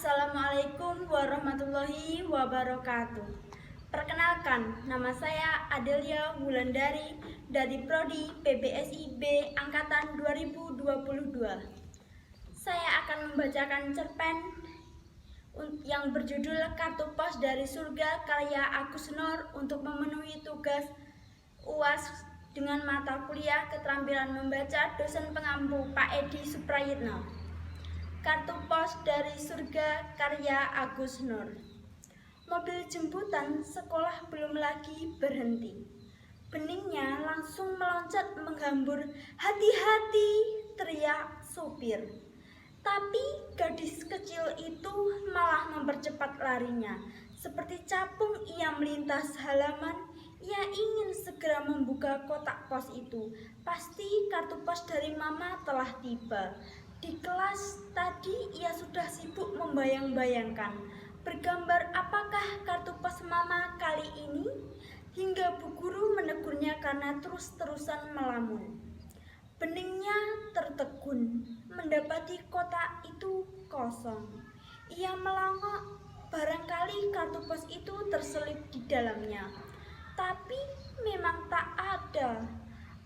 Assalamualaikum warahmatullahi wabarakatuh. Perkenalkan, nama saya Adelia Wulandari dari Prodi PBSI B Angkatan 2022. Saya akan membacakan cerpen yang berjudul Kartu Pos dari Surga karya Agus Nur untuk memenuhi tugas UAS dengan mata kuliah Keterampilan Membaca dosen pengampu Pak Edi Suprayitno. Kartu Pos dari Surga karya Agus Nur. Mobil jemputan sekolah belum lagi berhenti. Beningnya langsung meloncat menghambur. "Hati-hati!" teriak supir. Tapi gadis kecil itu malah mempercepat larinya. Seperti capung ia melintas halaman. Ia ingin segera membuka kotak pos itu. Pasti kartu pos dari mama telah tiba. Di kelas tadi ia sudah sibuk membayang-bayangkan bergambar apakah kartu pos mama kali ini, hingga bu guru menegurnya karena terus-terusan melamun. Beningnya tertegun mendapati kotak itu kosong. Ia melongok, barangkali kartu pos itu terselip di dalamnya. Tapi memang tak ada.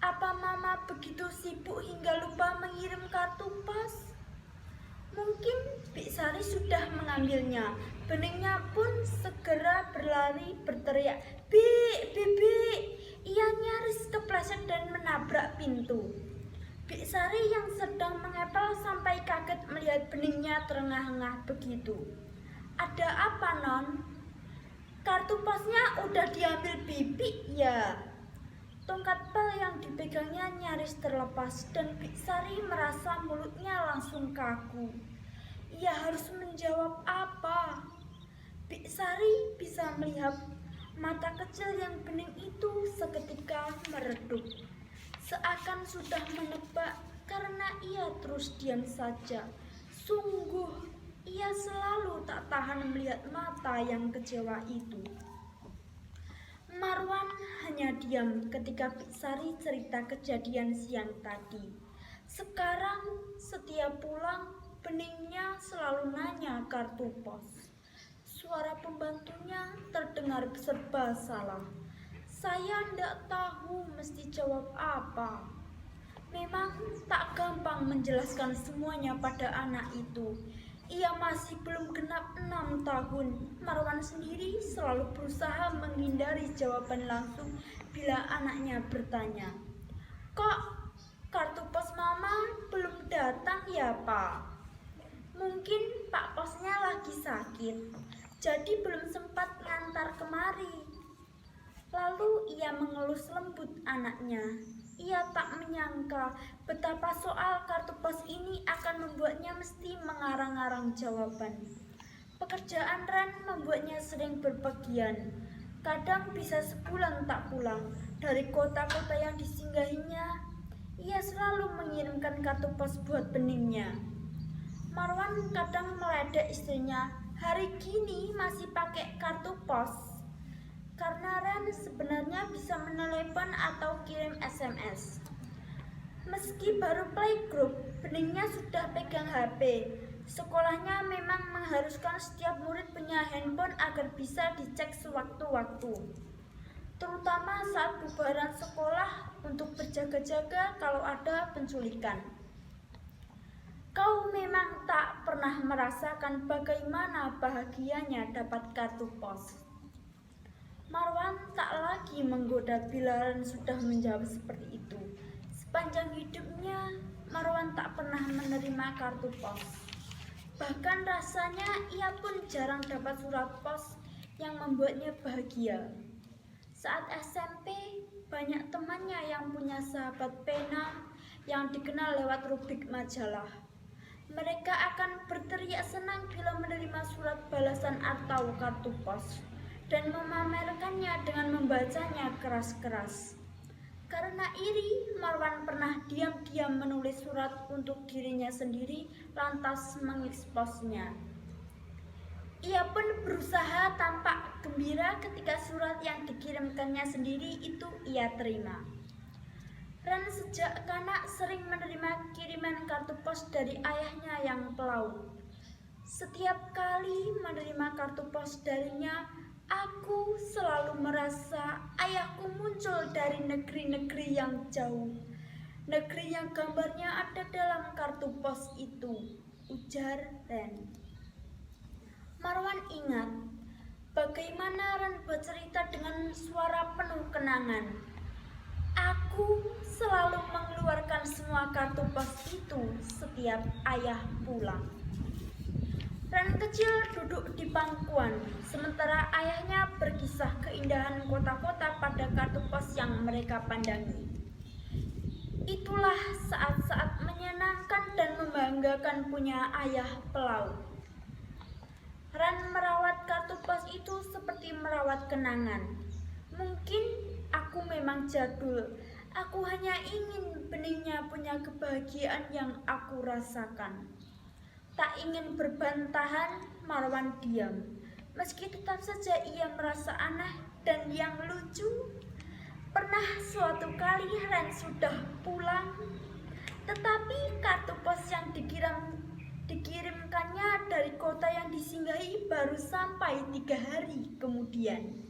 Apa mama begitu sibuk hingga lupa mengirim kartu pos? Mungkin Bik Sari sudah mengambilnya. Beningnya pun segera berlari berteriak, "Bik, Bik!" Ia nyaris kepleset dan menabrak pintu. Bik Sari yang sedang mengepel sampai kaget melihat beningnya terengah-engah begitu. "Ada apa, Non? Kartu posnya udah diambil Bibi ya?" Tongkat pel yang dipegangnya nyaris terlepas dan Bik Sari merasa mulutnya langsung kaku. Ia harus menjawab apa? Bik Sari bisa melihat mata kecil yang bening itu seketika meredup. Seakan sudah menebak karena ia terus diam saja. Sungguh, ia selalu tak tahan melihat mata yang kecewa itu. Marwan hanya diam ketika Bik Sari cerita kejadian siang tadi. Sekarang setiap pulang, beningnya selalu nanya kartu pos. Suara pembantunya terdengar serba salah. "Saya ndak tahu mesti jawab apa." Memang tak gampang menjelaskan semuanya pada anak itu. Ia masih belum genap 6 tahun. Marwan sendiri selalu berusaha menghindari jawaban langsung bila anaknya bertanya, "Kok kartu pos mama belum datang ya, Pak?" Mungkin Pak Posnya lagi sakit, jadi belum sempat ngantar kemari. Lalu ia mengelus lembut anaknya. Ia tak menyangka betapa soal kartu pos ini akan membuatnya mesti mengarang-arang jawaban. Pekerjaan Ren membuatnya sering berpergian. Kadang bisa sebulan tak pulang. Dari kota-kota yang disinggahinya, ia selalu mengirimkan kartu pos buat beningnya. Marwan kadang meledek istrinya, "Hari gini masih pakai kartu pos?" Karena Ren sebenarnya bisa menelepon atau kirim SMS. Meski baru playgroup, beningnya sudah pegang HP. Sekolahnya memang mengharuskan setiap murid punya handphone agar bisa dicek sewaktu-waktu. Terutama saat bubaran sekolah untuk berjaga-jaga kalau ada penculikan. Kau memang tak pernah merasakan bagaimana bahagianya dapat kartu pos. Marwan tak lagi menggoda bila Ren sudah menjawab seperti itu. Sepanjang hidupnya, Marwan tak pernah menerima kartu pos. Bahkan rasanya ia pun jarang dapat surat pos yang membuatnya bahagia. Saat SMP, banyak temannya yang punya sahabat pena yang dikenal lewat rubrik majalah. Mereka akan berteriak senang bila menerima surat balasan atau kartu pos dan memamerkannya dengan membacanya keras-keras. Karena iri, Marwan pernah diam-diam menulis surat untuk dirinya sendiri lantas mengeksposnya. Ia pun berusaha tampak gembira ketika surat yang dikirimkannya sendiri itu ia terima. Ren sejak kanak sering menerima kiriman kartu pos dari ayahnya yang pelaut. Setiap kali menerima kartu pos darinya, aku selalu merasa ayahku muncul dari negeri-negeri yang jauh. Negeri yang gambarnya ada dalam kartu pos itu, ujar Ren. Marwan ingat bagaimana Ren bercerita dengan suara penuh kenangan. Aku selalu mengeluarkan semua kartu pos itu setiap ayah pulang. Ren kecil duduk di pangkuan, sementara ayahnya berkisah keindahan kota-kota pada kartu pos yang mereka pandangi. Itulah saat-saat menyenangkan dan membanggakan punya ayah pelaut. Ren merawat kartu pos itu seperti merawat kenangan. Mungkin aku memang jadul, aku hanya ingin benihnya punya kebahagiaan yang aku rasakan. Tak ingin berbantahan, Marwan diam. Meski tetap saja ia merasa aneh dan yang lucu. Pernah suatu kali Ren sudah pulang, tetapi kartu pos yang dikirimkannya dari kota yang disinggahi baru sampai 3 hari kemudian.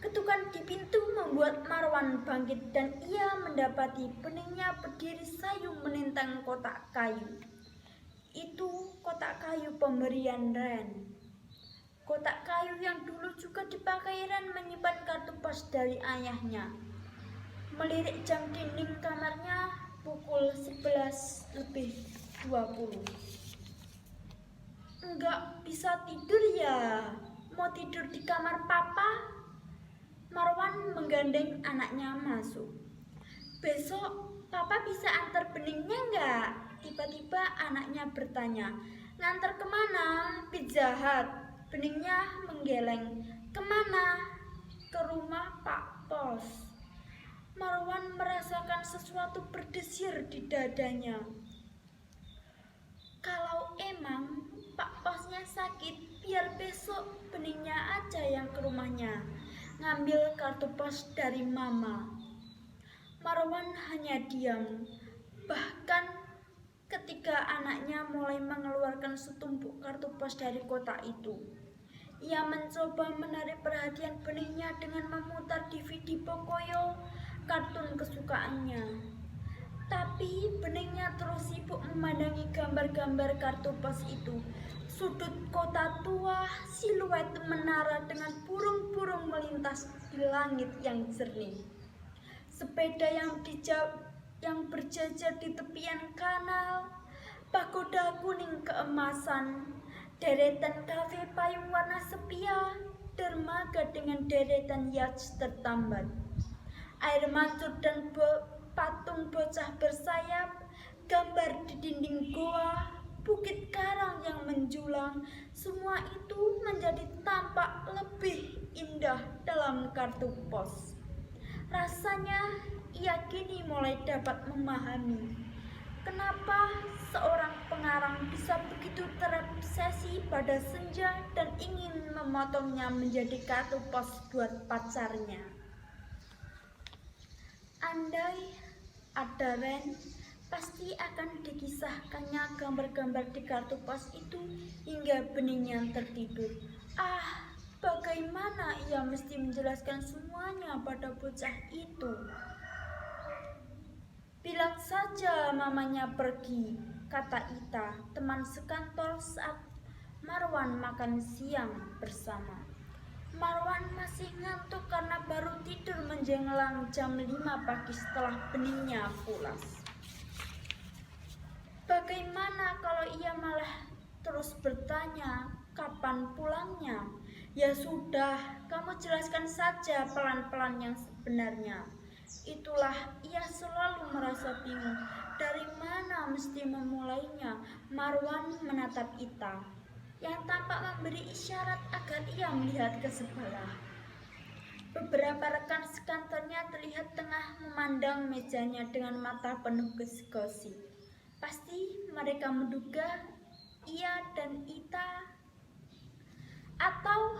Ketukan di pintu membuat Marwan bangkit dan ia mendapati benihnya berdiri sayu menentang kotak kayu. Itu kotak kayu pemberian Ren. Kotak kayu yang dulu juga dipakai Ren menyimpan kartu pos dari ayahnya. Melirik jam dinding kamarnya pukul 11:20. Enggak bisa tidur ya? Mau tidur di kamar papa? Marwan menggandeng anaknya masuk. Besok papa bisa antar beningnya enggak? Tiba-tiba anaknya bertanya. Ngantar kemana? Pizza Hut. Beningnya menggeleng. Kemana? Ke rumah Pak Pos. Marwan merasakan sesuatu berdesir di dadanya. Kalau emang Pak Posnya sakit, biar besok beningnya aja yang ke rumahnya. Ngambil kartu pos dari mama. Marwan hanya diam. Bahkan ketika anaknya mulai mengeluarkan setumpuk kartu pos dari kotak itu, ia mencoba menarik perhatian benihnya dengan memutar DVD Pocoyo, kartun kesukaannya. Tapi benihnya terus sibuk memandangi gambar-gambar kartu pos itu. Sudut kota tua, siluet menara dengan burung-burung melintas di langit yang jernih. Sepeda yang berjajar di tepian kanal, pagoda kuning keemasan, deretan kafe payung warna sepia, dermaga dengan deretan yacht tertambat, air mancur dan patung bocah bersayap, gambar di dinding goa, bukit karang yang menjulang, semua itu menjadi tampak lebih indah dalam kartu pos. Rasanya ia kini mulai dapat memahami kenapa seorang pengarang bisa begitu terobsesi pada senja dan ingin memotongnya menjadi kartu pos buat pacarnya. Andai ada Ren, pasti akan dikisahkannya gambar-gambar di kartu pos itu hingga benihnya tertidur. Bagaimana ia mesti menjelaskan semuanya pada bocah itu? Bilang saja mamanya pergi, kata Ita, teman sekantor saat Marwan makan siang bersama. Marwan masih ngantuk karena baru tidur menjelang jam 5 pagi setelah benihnya pulas. Bagaimana kalau ia malah terus bertanya kapan pulangnya? Ya sudah, kamu jelaskan saja pelan-pelan yang sebenarnya. Itulah ia selalu merasa bingung. Dari mana mesti memulainya? Marwan menatap Ita, yang tampak memberi isyarat agar ia melihat ke sebelah. Beberapa rekan sekantornya terlihat tengah memandang mejanya dengan mata penuh gosip. Pasti mereka menduga ia dan Ita. Atau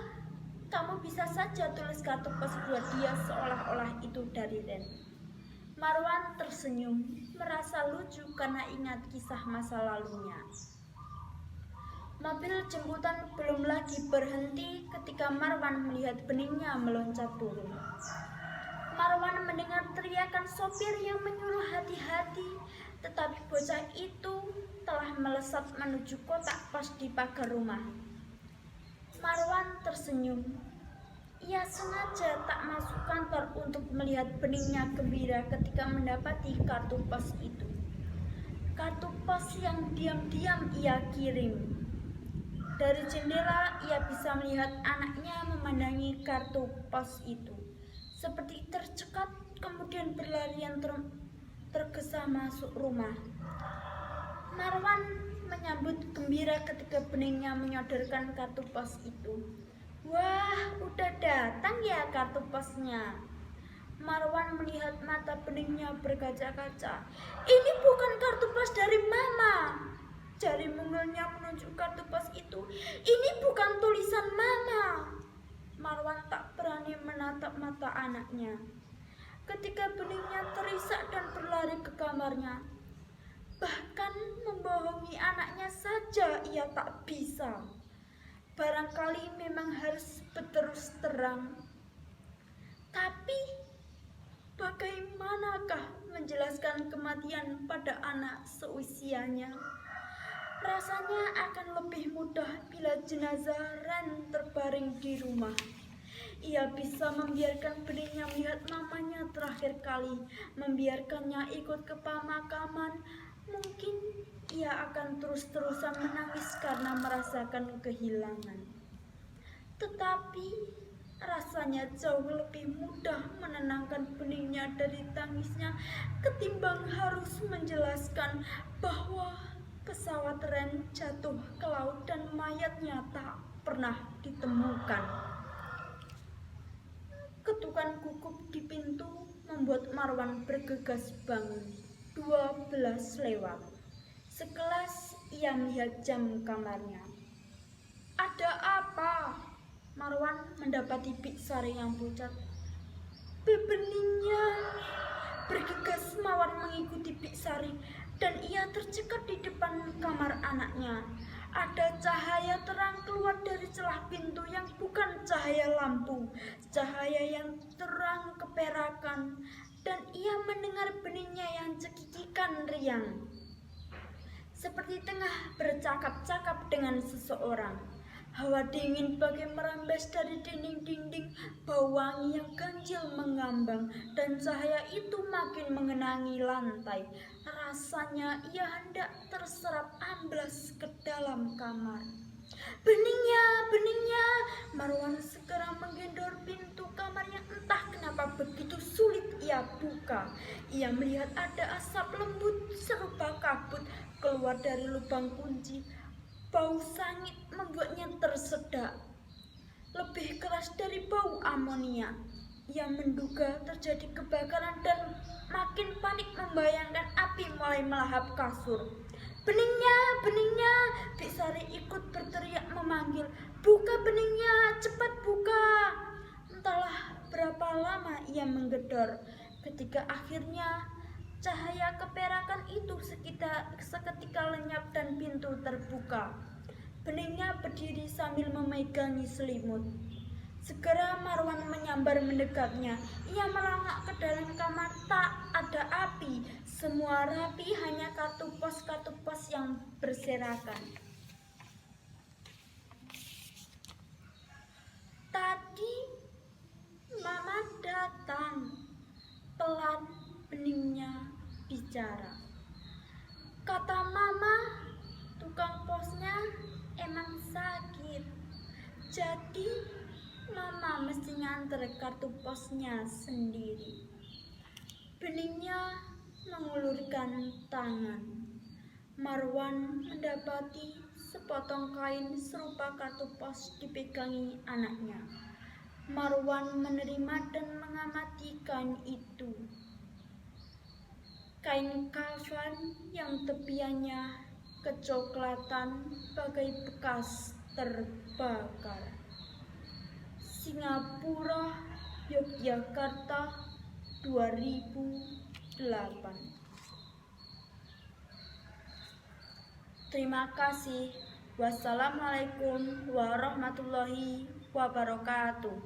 kamu bisa saja tulis kartu pos buat dia seolah-olah itu dari Ren. Marwan tersenyum, merasa lucu karena ingat kisah masa lalunya. Mobil jemputan belum lagi berhenti ketika Marwan melihat beningnya meloncat turun. Marwan mendengar teriakan sopir yang menyuruh hati-hati, tetapi bocah itu telah melesat menuju kotak pos di pagar rumah. Marwan tersenyum. Ia sengaja tak masuk kantor untuk melihat beningnya gembira ketika mendapati kartu pos itu. Kartu pos yang diam-diam ia kirim. Dari jendela ia bisa melihat anaknya memandangi kartu pos itu, seperti tercekat kemudian berlarian tergesa masuk rumah. Marwan menyambut gembira ketika beningnya menyodorkan kartu pos itu. Wah, udah datang ya kartu posnya. Marwan melihat mata beningnya berkaca-kaca. Ini bukan kartu pos dari Mama. Jari mungilnya menunjuk kartu pos itu. Ini bukan tulisan Mama. Marwan tak berani menatap mata anaknya. Ketika beningnya terisak dan berlari ke kamarnya. Bahkan membohongi anaknya saja ia tak bisa. Barangkali memang harus berterus terang. Tapi bagaimanakah menjelaskan kematian pada anak seusianya? Rasanya akan lebih mudah bila jenazah Ren terbaring di rumah. Ia bisa membiarkan beningnya melihat mamanya terakhir kali, membiarkannya ikut ke pemakaman. Mungkin ia akan terus-terusan menangis karena merasakan kehilangan. Tetapi rasanya jauh lebih mudah menenangkan beningnya dari tangisnya ketimbang harus menjelaskan bahwa pesawat Ren jatuh ke laut dan mayatnya tak pernah ditemukan. Ketukan gugup di pintu membuat Marwan bergegas bangun. 12 lewat. Sekelas ia melihat jam kamarnya. Ada apa? Marwan mendapati Bik Sari yang pucat. Beningnya. Bergegas Marwan mengikuti Bik Sari dan ia tercekat di depan kamar anaknya. Ada cahaya terang keluar dari celah pintu yang bukan cahaya lampu, cahaya yang terang keperakan, dan ia mendengar beningnya yang cekikikan riang. Seperti tengah bercakap-cakap dengan seseorang. Hawa dingin bagai merembes dari dinding-dinding, bau wangi yang ganjil mengambang, dan cahaya itu makin mengenangi lantai. Rasanya ia hendak terserap amblas ke dalam kamar. Beningnya, beningnya! Marwan segera menggendor pintu kamar yang entah kenapa begitu sulit ia buka. Ia melihat ada asap lembut serupa kabut keluar dari lubang kunci. Bau sangit membuatnya tersedak, lebih keras dari bau amonia. Ia menduga terjadi kebakaran dan makin panik membayangkan api mulai melahap kasur. Beningnya, beningnya! Bik Sari ikut berteriak memanggil. Buka beningnya, cepat buka! Entahlah berapa lama ia menggedor, ketika akhirnya cahaya keperakan itu seketika lenyap dan pintu terbuka. Beningnya berdiri sambil memegangi selimut. Segera Marwan menyambar mendekatnya. Ia melangkah ke dalam kamar, tak ada api. Semua rapi, hanya kartu pos yang berserakan. Tadi Mama datang. Pelan beningnya bicara. Kata Mama, tukang posnya emang sakit. Jadi Mama mesti nganter kartu posnya sendiri. Beningnya mengulurkan tangan. Marwan mendapati sepotong kain serupa kartu pos dipegangi anaknya. Marwan menerima dan mengamati kain itu. Kain kafan yang tepiannya kecoklatan bagai bekas terbakar. Singapura, Yogyakarta, 2008. Terima kasih. Wassalamualaikum warahmatullahi wabarakatuh.